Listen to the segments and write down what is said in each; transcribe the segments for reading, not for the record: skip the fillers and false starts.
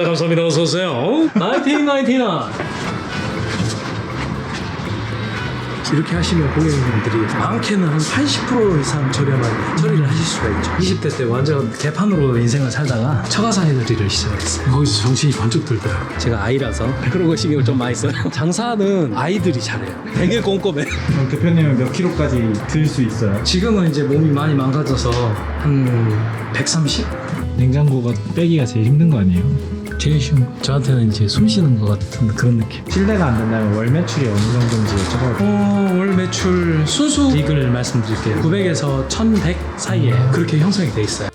감사합니다. 어서오세요. 1999 이렇게 하시면 고객님들이 많게는 한 80% 이상 저렴하게 처리를 하실 수가 있죠. 20대 때 완전 개판으로 인생을 살다가 처가사 해드리를 시작했어요. 거기서 정신이 번쩍 들더라고요. 제가 아이라서 그런 거 신경을 좀 많이 써요. 장사는 아이들이 잘해요. 되게 꼼꼼해. 그럼 대표님은 몇 킬로까지 들 수 있어요? 지금은 이제 몸이 많이 망가져서 한 130? 냉장고가 빼기가 제일 힘든 거 아니에요? 제일 쉬운 거. 저한테는 이제 숨 쉬는 것 같은 그런 느낌. 실례가 안 된다면 월 매출이 어느 정도인지 여쭤봐도 월 매출 순수 이익을 말씀드릴게요. 900에서 1100 사이에 그렇게 형성이 돼 있어요.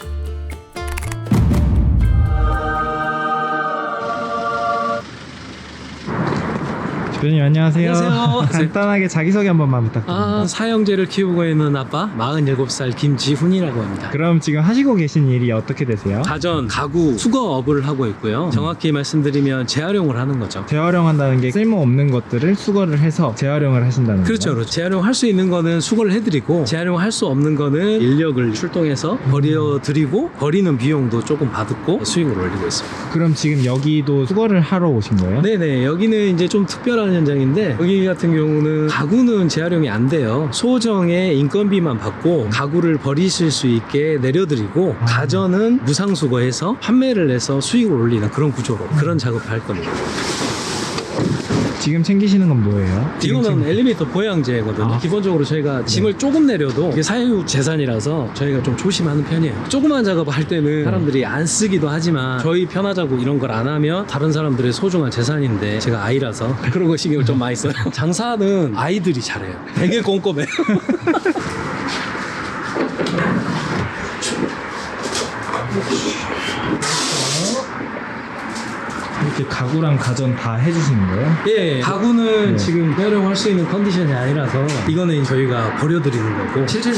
대표님 안녕하세요. 안녕하세요. 간단하게 자기소개 한 번만 부탁드립니다. 사형제를 키우고 있는 아빠 47살 김지훈이라고 합니다. 그럼 지금 하시고 계신 일이 어떻게 되세요? 가전, 가구, 수거업을 하고 있고요. 정확히 말씀드리면 재활용을 하는 거죠. 재활용한다는 게 쓸모없는 것들을 수거를 해서 재활용을 하신다는 그렇죠. 거죠? 그렇죠. 재활용할 수 있는 거는 수거를 해드리고 재활용할 수 없는 거는 인력을 출동해서 버려드리고 버리는 비용도 조금 받고 수익을 올리고 있습니다. 그럼 지금 여기도 수거를 하러 오신 거예요? 네네, 여기는 이제 좀 특별한 현장인데 여기 같은 경우는 가구는 재활용이 안 돼요. 소정의 인건비만 받고 가구를 버리실 수 있게 내려드리고 가전은 무상수거해서 판매를 해서 수익을 올리는 그런 구조로 그런 작업을 할 겁니다. 지금 챙기시는 건 뭐예요? 이거는 엘리베이터 보양제거든요. 기본적으로 저희가 짐을 조금 내려도 이게 사유 재산이라서 저희가 좀 조심하는 편이에요. 조그만 작업을 할 때는 사람들이 안 쓰기도 하지만 저희 편하자고 이런 걸 안 하면 다른 사람들의 소중한 재산인데 제가 아이라서 그런 거 신경을 좀 많이 써요. 장사는 아이들이 잘해요. 되게 꼼꼼해. 이렇게 가구랑 가전 다 해주시는 거예요? 예, 가구는 네. 지금 활용할 수 있는 컨디션이 아니라서 이거는 저희가 버려드리는 거고 실제로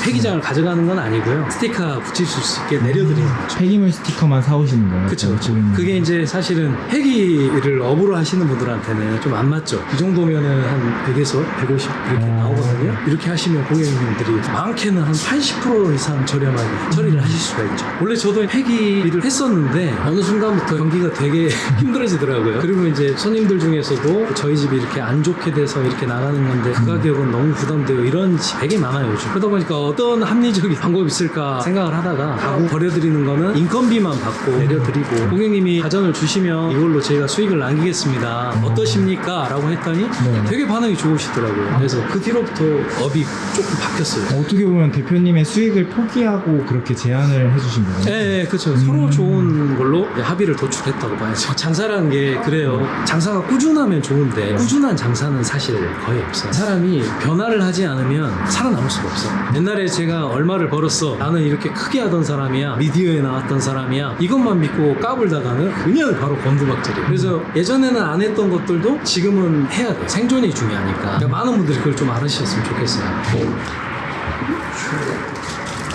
폐기장을 가져가는 건 아니고요. 스티커 붙일 수 있게 내려드리는 거죠. 폐기물 스티커만 사오시는 거예요? 그쵸. 지금 그게 이제 사실은 폐기를 업으로 하시는 분들한테는 좀 안 맞죠. 이 정도면은 한 100에서 150 이렇게 나오거든요. 이렇게 하시면 고객님들이 많게는 한 80% 이상 저렴하게 처리를 하실 수가 있죠. 원래 저도 폐기를 했었는데 어느 순간부터 경기가 되게 힘들어지더라고요. 그리고 이제 손님들 중에서도 저희 집이 이렇게 안 좋게 돼서 이렇게 나가는 건데 그 가격은 너무 부담돼요. 이런 집 되게 많아요 요즘. 그러다 보니까 어떤 합리적인 방법이 있을까 생각을 하다가 가구 버려드리는 거는 인건비만 받고 내려드리고 고객님이 가전을 주시면 이걸로 저희가 수익을 남기겠습니다. 어떠십니까? 라고 했더니 되게 반응이 좋으시더라고요. 그래서 그 뒤로부터 업이 조금 바뀌었어요. 어떻게 보면 대표님의 수익을 포기하고 그렇게 제안을 해주신 거예요? 네, 그렇죠. 서로 좋은 걸로 합의를 도출했다고 봐야죠. 장사라는 게 그래요. 장사가 꾸준하면 좋은데 꾸준한 장사는 사실 거의 없어요. 사람이 변화를 하지 않으면 살아남을 수가 없어. 옛날에 제가 얼마를 벌었어. 나는 이렇게 크게 하던 사람이야. 미디어에 나왔던 사람이야. 이것만 믿고 까불다가는 그냥 바로 곤두박질이에요. 그래서 예전에는 안 했던 것들도 지금은 해야 돼. 생존이 중요하니까. 그러니까 많은 분들이 그걸 좀 알으셨으면 좋겠어요.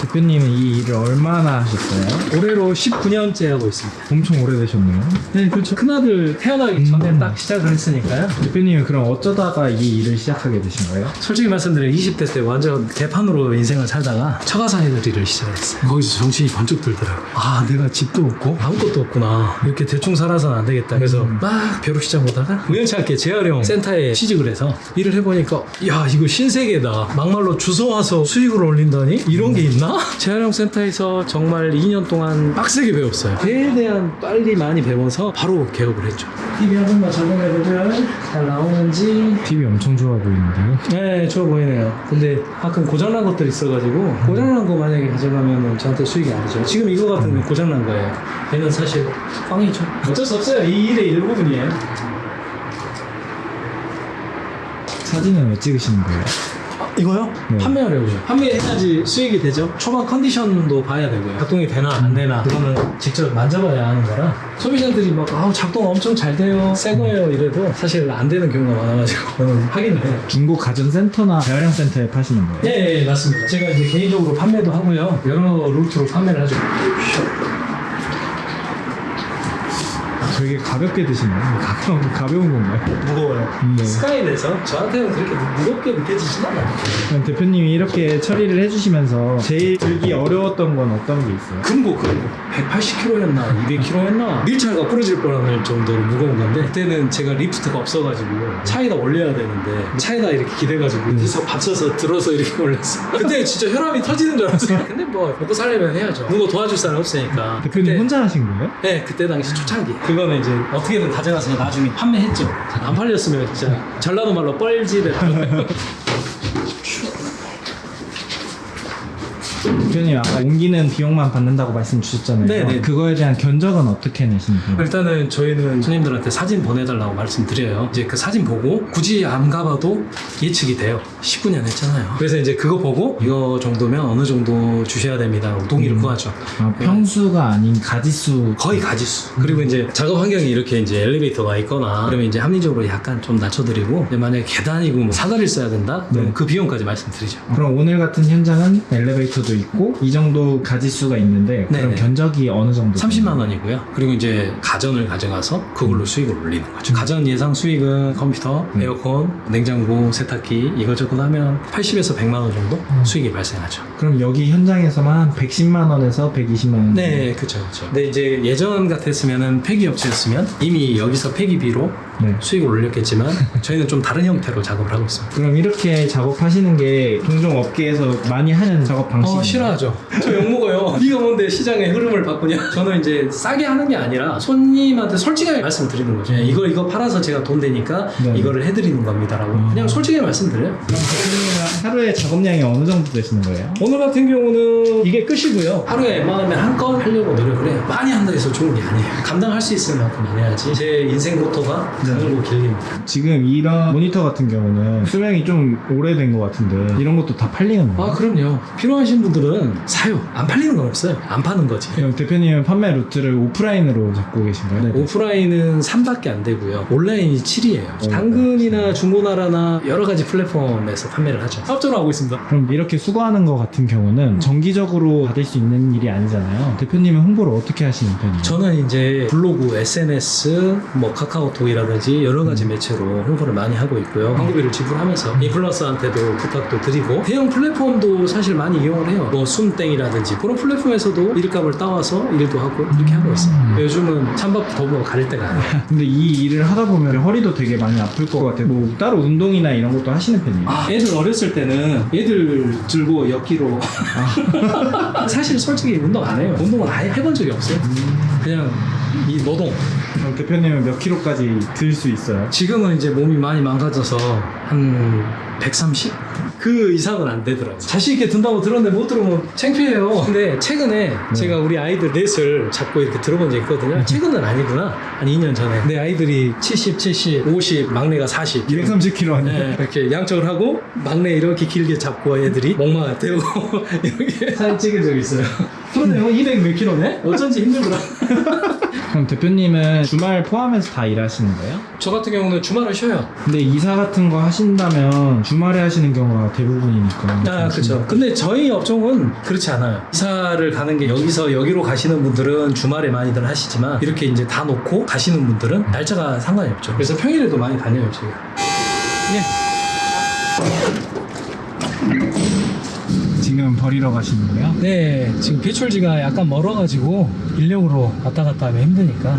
대표님은 이 일을 얼마나 하셨어요? 올해로 19년째 하고 있습니다. 엄청 오래되셨네요. 네, 그렇죠. 큰아들 태어나기 전에 딱 시작을 했으니까요. 대표님은 그럼 어쩌다가 이 일을 시작하게 되신 거예요? 솔직히 말씀드리면 20대 때 완전 개판으로 인생을 살다가 처가사 해드리를 시작했어요. 거기서 정신이 번쩍 들더라고요. 아, 내가 집도 없고 아무것도 없구나. 이렇게 대충 살아서는 안 되겠다. 그래서 막 벼룩시장 오다가 우연찮게 재활용 센터에 취직을 해서 일을 해보니까 야, 이거 신세계다. 막말로 주워와서 수익을 올린다니? 이런 게 있나? 재활용 센터에서 정말 2년 동안 빡세게 배웠어요. 최대한 빨리 많이 배워서 바로 개업을 했죠. TV 한 번만 적용해보면 잘 나오는지. TV 엄청 좋아 보이는데요? 네, 좋아 보이네요. 근데 가끔 고장난 것들이 있어가지고 고장난 거 만약에 가져가면 저한테 수익이 아니죠. 지금 이거 같은 건 고장난 거예요. 얘는 사실 꽝이죠. 어쩔 수 없어요. 이 일의 일부분이에요. 사진은 왜 찍으시는 거예요? 이거요? 네. 판매하려고요. 판매해야지 수익이 되죠. 초반 컨디션도 봐야 되고요. 작동이 되나 안 되나 그거는 직접 만져봐야 하는 거라 소비자들이 막 아우 작동 엄청 잘 돼요, 새 거예요 이래도 사실 안 되는 경우가 많아가지고 저는 확인을 해요. 중고 가전센터나 재활용 센터에 파시는 거예요? 네, 맞습니다. 제가 이제 개인적으로 판매도 하고요. 여러 루트로 판매를 하죠. 되게 가볍게 드시네요. 가벼운 건가요? 무거워요. 네. 스카이에서 저한테는 그렇게 무겁게 느껴지진 않아요. 그럼 대표님이 이렇게 처리를 해주시면서 제일 들기 어려웠던 건 어떤 게 있어요? 금고 180kg였나 200kg였나 밀차가 부러질 뻔할 정도로 무거운 건데 그때는 제가 리프트가 없어가지고 차에다 올려야 되는데 차에다 이렇게 기대가지고 밑에서 받쳐서 들어서 이렇게 올렸어. 그때 진짜 혈압이 터지는 줄 알았어요. 근데 뭐 먹고 살려면 해야죠. 누구 도와줄 사람 없으니까. 대표님 그때- 혼자 하신 거예요? 네, 그때 당시 초창기. 그거는 이제 어떻게든 가져가서 나중에 판매했죠. 안 팔렸으면 진짜 전라도 말로 뻘짓했던. 대표님 아까 옮기는 비용만 받는다고 말씀 주셨잖아요. 네네. 그거에 대한 견적은 어떻게 내시는 거예요? 일단은 저희는 손님들한테 사진 보내달라고 말씀드려요. 이제 그 사진 보고 굳이 안 가봐도 예측이 돼요. 19년 했잖아요. 그래서 이제 그거 보고 이거 정도면 어느 정도 주셔야 됩니다. 동의를 구하죠. 아, 평수가 아닌 가지수. 거의 가지수. 그리고 이제 작업 환경이 이렇게 이제 엘리베이터가 있거나 그러면 이제 합리적으로 약간 좀 낮춰드리고 이제 만약에 계단이고 뭐 사다리를 써야 된다? 그럼 네. 그 비용까지 말씀드리죠. 그럼 오늘 같은 현장은 엘리베이터도 있고 이 정도 가지수가 있는데 그럼 네네. 견적이 어느 정도? 30만 원이고요. 그리고 이제 가전을 가져가서 그걸로 수익을 올리는 거죠. 가전 예상 수익은 컴퓨터, 에어컨, 냉장고, 세탁기 이것저것 하면 80에서 100만 원 정도 수익이 발생하죠. 그럼 여기 현장에서만 한 110만 원에서 120만 원. 네, 그렇죠. 근데 이제 예전 같았으면은 폐기업체였으면 이미 여기서 폐기비로 네. 수익을 올렸겠지만 저희는 좀 다른 형태로 작업을 하고 있습니다. 그럼 이렇게 작업하시는 게 종종 업계에서 많이 하는 작업 방식이에요? 싫어하죠. 저 욕먹어요. 네가 뭔데 시장의 흐름을 바꾸냐. 저는 이제 싸게 하는 게 아니라 손님한테 솔직하게 말씀드리는 거죠. 이거 팔아서 제가 돈 되니까 네. 이거를 해드리는 겁니다라고 그냥 솔직하게 말씀드려요. 그럼 대표님은 하루에 작업량이 어느 정도 되시는 거예요? 오늘 같은 경우는 이게 끝이고요. 하루에 웬만하면 한 건 하려고 노력을 해요. 많이 한다 해서 좋은 게 아니에요. 감당할 수 있을 만큼만 해야지. 제 인생 모토가 가늘고 길립니다. 지금 이런 모니터 같은 경우는 수명이 좀 오래된 것 같은데 이런 것도 다 팔리는 거예요? 아, 그럼요. 필요하신 분들은 사요. 안 팔리는 건 없어요. 안 파는 거지. 그럼 대표님은 판매 루트를 오프라인으로 잡고 계신가요? 오프라인은 3밖에 안 되고요. 온라인이 7이에요. 당근이나 중고나라나 여러 가지 플랫폼에서 판매를 하죠. 사업적으로 하고 있습니다. 그럼 이렇게 수거하는 거 같은 경우는 정기적으로 받을 수 있는 일이 아니잖아요. 대표님은 홍보를 어떻게 하시는 편이에요? 저는 이제 블로그, SNS, 뭐 카카오톡이라든지 여러 가지 매체로 홍보를 많이 하고 있고요. 광고비를 지불하면서 인플루언서한테도 부탁도 드리고 대형 플랫폼도 사실 많이 이용을 해요. 뭐 숨땡이라든지 그런 플랫폼에서도 일감을 따와서 일도 하고 이렇게 하고 있어요. 요즘은 찬밥 더불어 가릴 때가 아니에요. 근데 이 일을 하다 보면 허리도 되게 많이 아플 것 같아요. 뭐 따로 운동이나 이런 것도 하시는 편이에요? 애들 어렸을 때는 애들 들고 엮기로 사실 솔직히 운동 안 해요. 운동은 아예 해본 적이 없어요. 그냥 이 노동. 그럼 대표님은 몇 킬로까지 들 수 있어요? 지금은 이제 몸이 많이 망가져서 한 130? 그 이상은 안 되더라고요. 자신 있게 든다고 들었는데 못 들으면 창피해요. 근데 최근에 제가 우리 아이들 넷을 잡고 이렇게 들어본 적이 있거든요. 최근은 아니구나. 한 2년 전에. 내 아이들이 70, 70, 50, 막내가 40. 230kg 아니에요? 네, 이렇게 양쪽을 하고 막내 이렇게 길게 잡고 애들이 목마 대고 이렇게 사진 찍은 적이 있어요. 그러네요. 200 몇 킬로네? 어쩐지 힘들더라. 그럼 대표님은 주말 포함해서 다 일하시는 거예요? 저 같은 경우는 주말을 쉬어요. 근데 이사 같은 거 하신다면 주말에 하시는 경우가 대부분이니까. 아, 그렇죠. 근데 저희 업종은 그렇지 않아요. 이사를 가는 게 여기서 여기로 가시는 분들은 주말에 많이들 하시지만 이렇게 이제 다 놓고 가시는 분들은 날짜가 상관이 없죠. 그래서 평일에도 많이 다녀요, 저희가. 지금 버리러 가시는 거예요? 네, 지금 배출지가 약간 멀어가지고 인력으로 왔다 갔다 하면 힘드니까.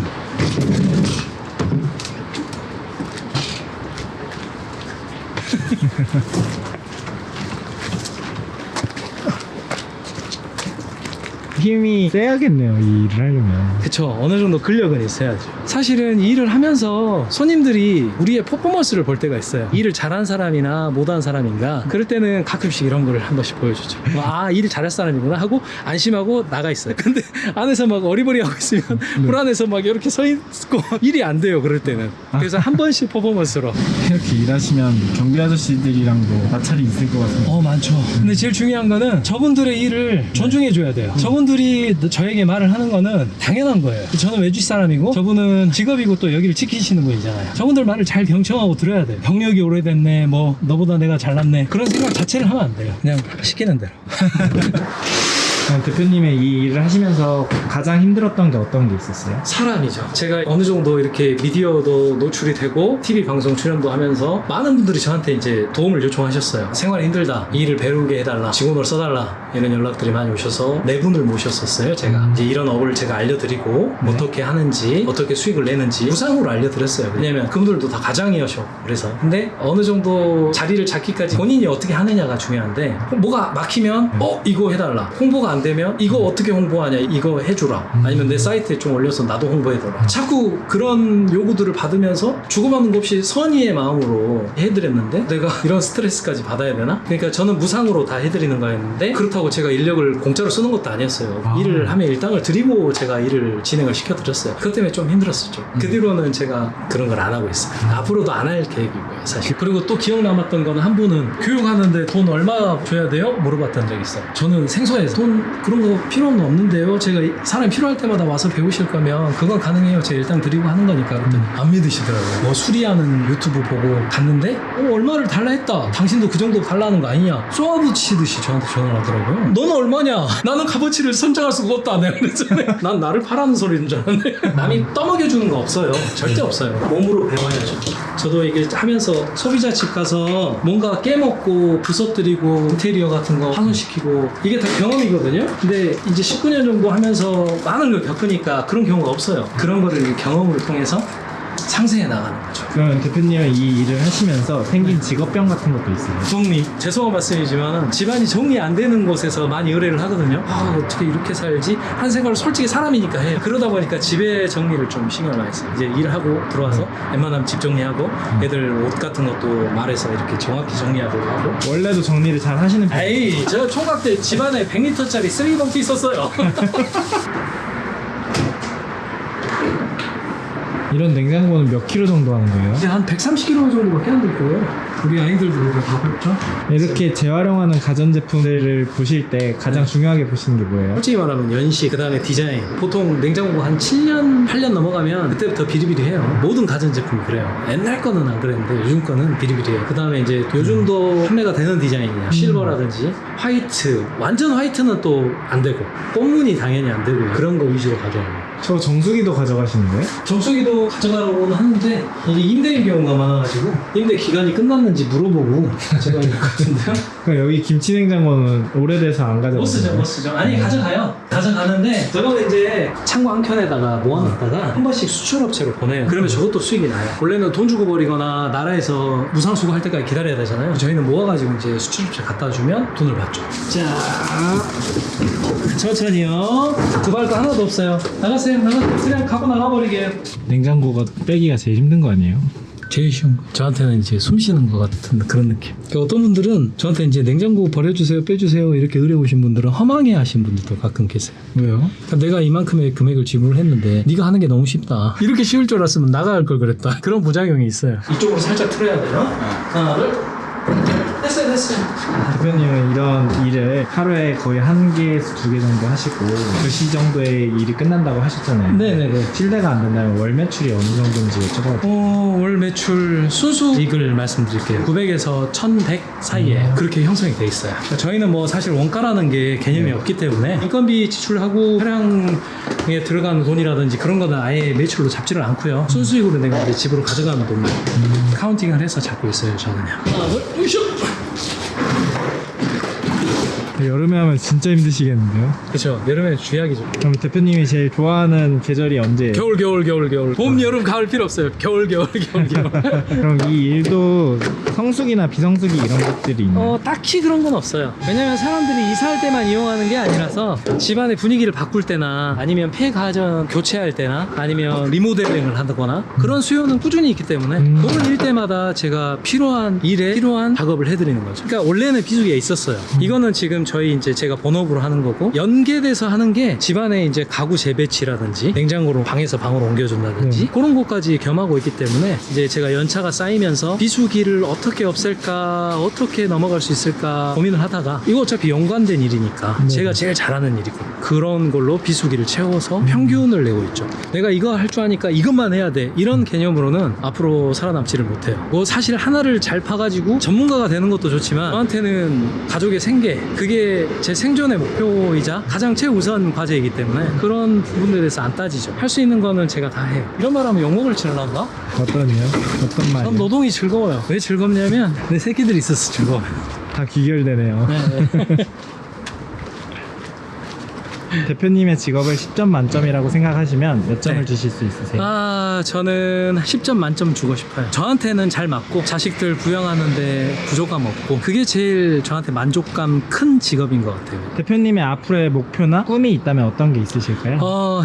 힘이 세야겠네요, 이 일을 하려면. 그쵸. 어느 정도 근력은 있어야죠. 사실은 이 일을 하면서 손님들이 우리의 퍼포먼스를 볼 때가 있어요. 일을 잘한 사람이나 못한 사람인가. 그럴 때는 가끔씩 이런 거를 한 번씩 보여주죠. 아, 일을 잘할 사람이구나 하고 안심하고 나가 있어요. 근데 안에서 막 어리버리하고 있으면 불안해서 막 이렇게 서 있고 일이 안 돼요. 그럴 때는. 그래서 한 번씩 퍼포먼스로. 이렇게 일하시면 경비 아저씨들이랑도 마찰이 있을 것 같은데. 많죠. 근데 제일 중요한 거는 저분들의 일을 존중해줘야 돼요. 저분들이 저에게 말을 하는 거는 당연한 거예요. 저는 외주 사람이고 저분은 직업이고 또 여기를 지키시는 분이잖아요. 저분들 말을 잘 경청하고 들어야 돼요. 경력이 오래됐네, 뭐 너보다 내가 잘났네, 그런 생각 자체를 하면 안 돼요. 그냥 시키는 대로. 그럼 대표님의 이 일을 하시면서 가장 힘들었던 게 어떤 게 있었어요? 사람이죠. 제가 어느 정도 이렇게 미디어도 노출이 되고 TV 방송 출연도 하면서 많은 분들이 저한테 이제 도움을 요청하셨어요. 생활이 힘들다, 이 일을 배우게 해달라, 직원을 써달라, 이런 연락들이 많이 오셔서 네 분을 모셨었어요. 제가 이제 이런 업을 제가 알려드리고 네. 어떻게 하는지, 어떻게 수익을 내는지 무상으로 알려드렸어요. 왜냐면 그분들도 다 가장이셔. 그래서 근데 어느 정도 자리를 잡기까지 본인이 어떻게 하느냐가 중요한데, 뭐가 막히면 이거 해달라, 홍보가 안 되면 이거 어떻게 홍보하냐, 이거 해주라, 아니면 내 사이트에 좀 올려서 나도 홍보해달라. 자꾸 그런 요구들을 받으면서 주고받는 것 없이 선의의 마음으로 해드렸는데 내가 이런 스트레스까지 받아야 되나? 그러니까 저는 무상으로 다 해드리는 거였는데, 그렇다고 제가 인력을 공짜로 쓰는 것도 아니었어요. 일을 하면 일당을 드리고 제가 일을 진행을 시켜드렸어요. 그것 때문에 좀 힘들었었죠. 그 뒤로는 제가 그런 걸 안 하고 있어요. 앞으로도 안 할 계획이고요, 사실. 그리고 또 기억 남았던 거는, 한 분은 교육하는데 돈 얼마 줘야 돼요? 물어봤던 적이 있어요. 저는 생소해서 돈 그런 거 필요는 없는데요, 제가 사람이 필요할 때마다 와서 배우실 거면 그건 가능해요, 제가 일단 드리고 하는 거니까. 그랬더니 안 믿으시더라고요. 뭐 수리하는 유튜브 보고 갔는데 얼마를 달라 했다, 당신도 그 정도 달라는 거 아니냐, 쏘아붙이듯이 저한테 전화를 하더라고요. 너는 얼마냐, 나는 값어치를 선정할 수가 없다, 내가 그랬잖아요. 난 나를 파라는 소리인 줄 알았는데 남이 떠먹여주는 거 없어요. 절대 없어요. 몸으로 배워야죠. 저도 이게 하면서 소비자 집 가서 뭔가 깨먹고 부서뜨리고 인테리어 같은 거 파손시키고 이게 다 경험이거든요. 근데 이제 19년 정도 하면서 많은 걸 겪으니까 그런 경우가 없어요. 그런 거를 경험을 통해서 상생해 나가는 거죠. 그럼 대표님은 이 일을 하시면서 생긴 직업병 같은 것도 있어요? 정리, 죄송한 말씀이지만 집안이 정리 안 되는 곳에서 많이 의뢰를 하거든요. 어떻게 이렇게 살지? 한 생각을 솔직히 사람이니까 해요. 그러다 보니까 집에 정리를 좀 신경을 많이 써요. 이제 일하고 들어와서 웬만하면 집 정리하고 애들 옷 같은 것도 말해서 이렇게 정확히 정리하고 하고. 원래도 정리를 잘 하시는 편이에요? 에이, 저 총각 때 집안에 100리터짜리 쓰레기 봉투 있었어요. 이런 냉장고는 몇 킬로 정도 하는 거예요? 이제 한 130kg 정도밖에 안 될 거예요. 우리 아이들도 그렇게 가볍죠? 이렇게 재활용하는 가전제품들을 보실 때 가장 중요하게 보시는 게 뭐예요? 솔직히 말하면 연식, 그 다음에 디자인. 보통 냉장고 한 7년, 8년 넘어가면 그때부터 비리비리해요. 모든 가전제품이 그래요. 옛날 거는 안 그랬는데 요즘 거는 비리비리해요. 그 다음에 이제 요즘도 판매가 되는 디자인이냐, 실버라든지 화이트, 완전 화이트는 또 안 되고, 꽃무늬 당연히 안 되고, 그런 거 위주로 가져와요. 저 정수기도 가져가시는 거예요? 정수기도 가져가려고는 하는데 이게 임대인 경우가 많아가지고 임대 기간이 끝났는지 물어보고 가져가야 될 것 같은데요. 그럼 여기 김치냉장고는 오래돼서 안 가져가요? 못 쓰죠, 못 쓰죠. 아니, 가져가요. 가져가는데 저거는 이제 창고 한 켠에다가 모아놨다가 한 번씩 수출업체로 보내요. 그러면 저것도 수익이 나요. 원래는 돈 주고 버리거나 나라에서 무상수거 할 때까지 기다려야 되잖아요. 저희는 모아가지고 이제 수출업체 갖다 주면 돈을 받죠. 자, 천천히요. 두 발도 하나도 없어요. 나가세요. 그냥 갖고 나가버리게요. 냉장고가 빼기가 제일 힘든 거 아니에요? 제일 쉬운 거. 저한테는 이제 숨 쉬는 것 같은 그런 느낌. 그러니까 어떤 분들은 저한테 이제 냉장고 버려주세요, 빼주세요 이렇게 의뢰 오신 분들은 허망해 하신 분들도 가끔 계세요. 왜요? 그러니까 내가 이만큼의 금액을 지불을 했는데 네가 하는 게 너무 쉽다, 이렇게 쉬울 줄 알았으면 나가야 할 걸 그랬다, 그런 부작용이 있어요. 이쪽으로 살짝 틀어야 돼요. 하나, 둘. 됐어요. 대표님은 이런 일을 하루에 거의 1개에서 2개 정도 하시고 2시 정도에 일이 끝난다고 하셨잖아요. 네네네. 실례가 안 된다면 월 매출이 어느 정도인지 여쭤봐도 월 매출 순수익을 말씀드릴게요. 900에서 1100 사이에 그렇게 형성이 돼 있어요. 그러니까 저희는 뭐 사실 원가라는 게 개념이 없기 때문에 인건비 지출하고 차량에 들어가는 돈이라든지 그런 거는 아예 매출로 잡지를 않고요. 순수익으로 내가 이제 집으로 가져가는 돈 카운팅을 해서 잡고 있어요, 저는요. 하나, 둘, 으쌰! 여름에 하면 진짜 힘드시겠는데요? 그렇죠. 여름에 쥐약이죠. 그럼 대표님이 제일 좋아하는 계절이 언제예요? 겨울. 봄, 여름, 가을 필요 없어요. 겨울. 그럼 이 일도 성수기나 비성수기 이런 것들이 있나요? 딱히 그런 건 없어요. 왜냐면 사람들이 이사할 때만 이용하는 게 아니라서 집안의 분위기를 바꿀 때나 아니면 폐가전 교체할 때나 아니면 리모델링을 한다거나 그런 수요는 꾸준히 있기 때문에 그런 일 때마다 제가 필요한 일에 필요한 작업을 해드리는 거죠. 그러니까 원래는 비수기가 있었어요. 이거는 지금 저희 이제 제가 본업으로 하는 거고, 연계돼서 하는 게 집안에 이제 가구 재배치라든지 냉장고로 방에서 방으로 옮겨준다든지 그런 것까지 겸하고 있기 때문에 이제 제가 연차가 쌓이면서 비수기를 어떻게 없앨까, 어떻게 넘어갈 수 있을까 고민을 하다가, 이거 어차피 연관된 일이니까 제가 제일 잘하는 일이고 그런 걸로 비수기를 채워서 평균을 내고 있죠. 내가 이거 할 줄 아니까 이것만 해야 돼, 이런 개념으로는 앞으로 살아남지를 못해요. 뭐 사실 하나를 잘 파가지고 전문가가 되는 것도 좋지만 저한테는 가족의 생계, 그게 그게 제 생존의 목표이자 가장 최우선 과제이기 때문에 그런 부분들에 대해서 안 따지죠. 할 수 있는 거는 제가 다 해요. 이런 말 하면 욕먹을 줄 알았나? 어떤요? 어떤 전 말이요? 노동이 즐거워요. 왜 즐겁냐면 내 새끼들이 있어서 즐거워요. 다 귀결되네요. 네. 대표님의 직업을 10점 만점이라고 생각하시면 몇 점을 네. 주실 수 있으세요? 저는 10점 만점 주고 싶어요. 저한테는 잘 맞고 자식들 부양하는데 부족함 없고 그게 제일 저한테 만족감 큰 직업인 것 같아요. 대표님의 앞으로의 목표나 꿈이 있다면 어떤 게 있으실까요?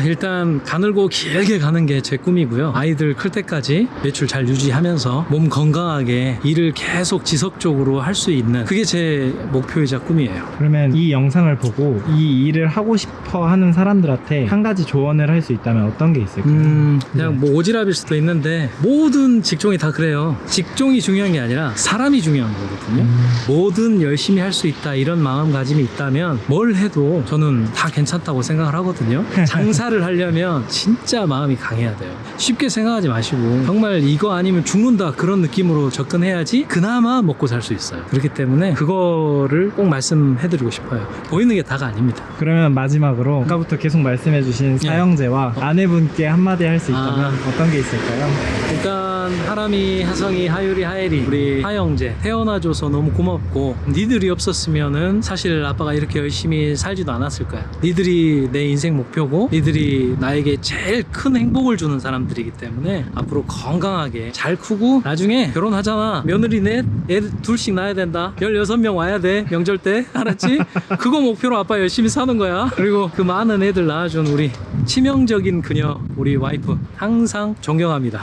일단 가늘고 길게 가는 게 제 꿈이고요. 아이들 클 때까지 매출 잘 유지하면서 몸 건강하게 일을 계속 지속적으로 할 수 있는 그게 제 목표이자 꿈이에요. 그러면 이 영상을 보고 이 일을 하고 싶어 하는 사람들한테 한 가지 조언을 할 수 있다면 어떤 게 있을까요? 그냥 뭐 오지랖일 수도 있는데 모든 직종이 다 그래요. 직종이 중요한 게 아니라 사람이 중요한 거거든요. 뭐든 열심히 할 수 있다 이런 마음가짐이 있다면 뭘 해도 저는 다 괜찮다고 생각을 하거든요. 장사를 하려면 진짜 마음이 강해야 돼요. 쉽게 생각하지 마시고 정말 이거 아니면 죽는다 그런 느낌으로 접근해야지 그나마 먹고 살 수 있어요. 그렇기 때문에 그거를 꼭 말씀해드리고 싶어요. 보이는 게 다가 아닙니다. 그러면 마지막으로 아까부터 계속 말씀해주신 사형제와 아내분께 한마디 할 수 있다면 어떤 게 있을까요? 일단 하람이, 하성이, 하율이, 하엘이 우리 하영제 태어나줘서 너무 고맙고 니들이 없었으면은 사실 아빠가 이렇게 열심히 살지도 않았을 거야. 니들이 내 인생 목표고 니들이 나에게 제일 큰 행복을 주는 사람들이기 때문에 앞으로 건강하게 잘 크고 나중에 결혼하잖아. 며느리 넷, 애 둘씩 낳아야 된다. 16명 와야 돼. 명절 때. 알았지? 그거 목표로 아빠 열심히 사는 거야. 그리고 그 많은 애들 낳아준 우리 치명적인 그녀 우리 와이프 항상 존경합니다.